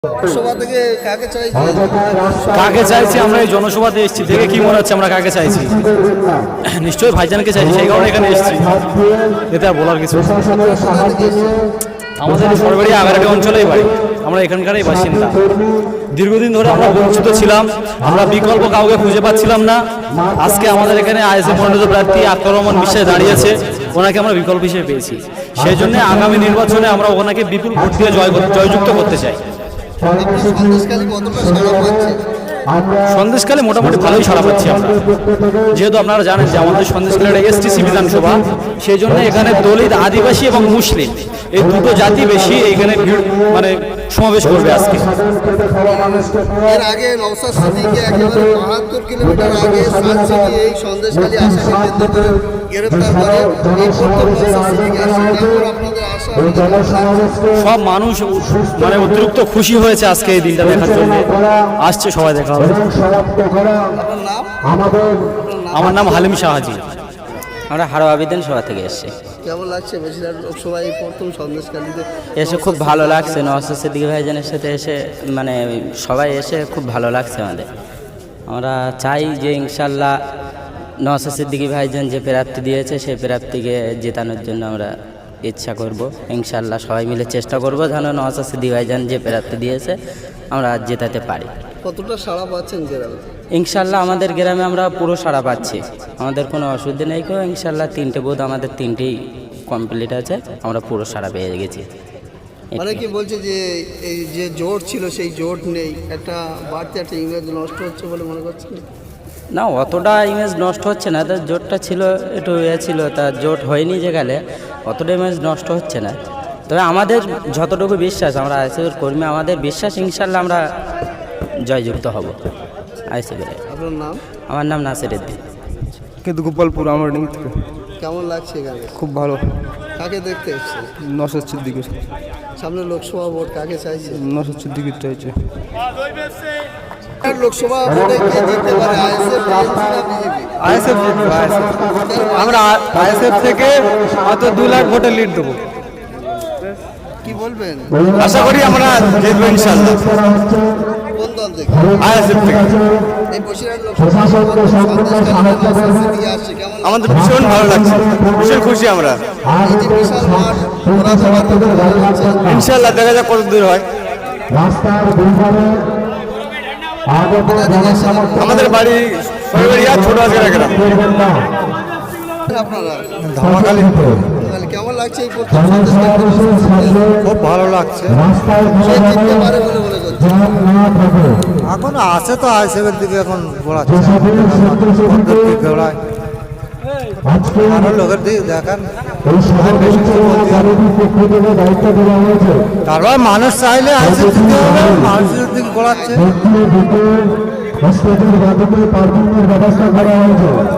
সভা থেকে কাকে চাইছি কাকে চাইছি আমরা এই জনসভাতে এসেছি দেখে কি মনে হচ্ছে আমরা কাকে চাইছি নিশ্চয়ই ভাইজানকে চাইছি সেই কারণে এখানে এসেছি এতে আর বলার কিছু আমাদের সরকারি আগারগাঁও অঞ্চলেই বাড়ি আমরা এখানকারই বাসিন্দা দীর্ঘদিন ধরে আমরা বঞ্চিত ছিলাম আমরা বিকল্প কাউকে খুঁজে পাচ্ছিলাম না আজকে আমাদের এখানে আইএসএফ মনোনীত প্রার্থী আক্রমণ বিশ্বাস দাঁড়িয়েছে ওনাকে আমরা বিকল্প হিসেবে পেয়েছি সেই জন্য আগামী নির্বাচনে আমরা ওনাকে বিপুল ভোট দিয়ে জয়যুক্ত করতে চাই সন্দেশকালে মোটামুটি ভালোই সাড়া পাচ্ছি আমরা যেহেতু আপনারা জানেন যে আমাদের সন্দেশকালের এসটিসি বিধানসভা সেই জন্য এখানে দলিত আদিবাসী এবং মুসলিম এই দুটো জাতি বেশি এখানে ভিড় মানে সমাবেশ করবে আজকে এর আগে নওশাদ সিদ্দিকী একেবারে ৭২ কিলোমিটার আগে সাতসিটি এই সন্দেশখালী আসামি কেন্দ্র করে গ্রেফতার করে এই প্রথম নওশাদ সিদ্দিকী আসছে কেমন আপনাদের আশা সব মানুষ মানে অতিরিক্ত খুশি হয়েছে আজকে এই দিনটা দেখার জন্য আসছে সবাই দেখা হবে আপনার নাম আমার নাম হালিম শাহাজি আমরা হারোয়া বিধানসভা থেকে এসেছি কেমন লাগছে বেশিরভাগ লোকসভায় এই প্রথম সন্দেশখালীতে এসে খুব ভালো লাগছে নওশাদ সিদ্দিকী ভাইজানের সাথে এসে মানে সবাই এসে খুব ভালো লাগছে আমাদের আমরা চাই যে ইনশাল্লাহ নওশাদ সিদ্দিকী ভাইজান যে প্রার্থী দিয়েছে সেই প্রার্থীকে জেতানোর জন্য আমরা ইচ্ছা করব ইনশাল্লাহ সবাই মিলে চেষ্টা করব যেন নওশাদ সিদ্দিকী ভাইজান যে প্রার্থী দিয়েছে আমরা জেতাতে পারি কতটা সাড়া পাচ্ছেন গ্রামে ইনশাল্লাহ আমাদের গ্রামে আমরা পুরো সাড়া পাচ্ছি আমাদের কোনো অসুবিধা নেই কেউ ইনশাল্লাহ 3টে বুথ আমাদের 3টেই কমপ্লিট আছে আমরা পুরো সাড়া পেয়ে গেছি মানে কি বলছে যে এই যে জোট ছিল সেই জোট নেই একটা বাড়তি একটা ইংরেজ নষ্ট হচ্ছে বলে মনে করছেন না অতটা ইমেজ নষ্ট হচ্ছে না তার জোটটা ছিল একটু ছিল তার জোট হয়নি যে গেলে অতটা ইমেজ নষ্ট হচ্ছে না তবে আমাদের যতটুকু বিশ্বাস আমরা আইএসএফের কর্মী আমাদের বিশ্বাস ইনশাল্লাহ আমরা জয়যুক্ত হব আইএসএফের। আপনার নাম? আমার নাম নাসির উদ্দিন কিন্তু গোপালপুর আমার ডিং থেকে। কেমন লাগছে এখানে? খুব ভালো। কাকে দেখতে এসছেন? নওশাদ সিদ্দিকী। সামনে লোকসভা ভোট কাকে চাইছে? নওশাদ সিদ্দিকী চাইছে। লোকসভা ভোটে কে জিততে পারে আইএসএফ না বিজেপি? আইএসএফ জিতবে আইএসএফ। আমরা আইএসএফ থেকে হয়তো 2 লাখ ভোটে লিড দেবো। কি বলবেন? আশা করি আমরা জিতবো ইনশাআল্লাহ। কোন দল থেকে? আইএসএফ থেকে। এই বসিরহাট লোকসভা ভোটে সন্দেশখালী থেকে আসছে কেমন? আমাদের ভীষণ ভালো লাগছে ভীষণ খুশি আমরা এই যে বিশাল মাঠ ওরা সবার কথা বলছে ইনশাআল্লাহ দেখা যাক কত দূর হয়। আমাদের বাড়ি সরবেরিয়া ছোট আজকের গ্রাম আপনারা ধামাকালি। তাহলে কেমন লাগছে এই প্রথম সন্দেশখালী? খুব ভালো লাগছে। কে জিততে পারে বলে মনে করছেন? এখন আছে তো আইএসএফের দিকে এখন ঘোরাচ্ছে আরো লোকের দিকে দেখান তারপর মানুষ চাইলে আইএসএফ দিকে মানুষের দিকে ঘোরাচ্ছে।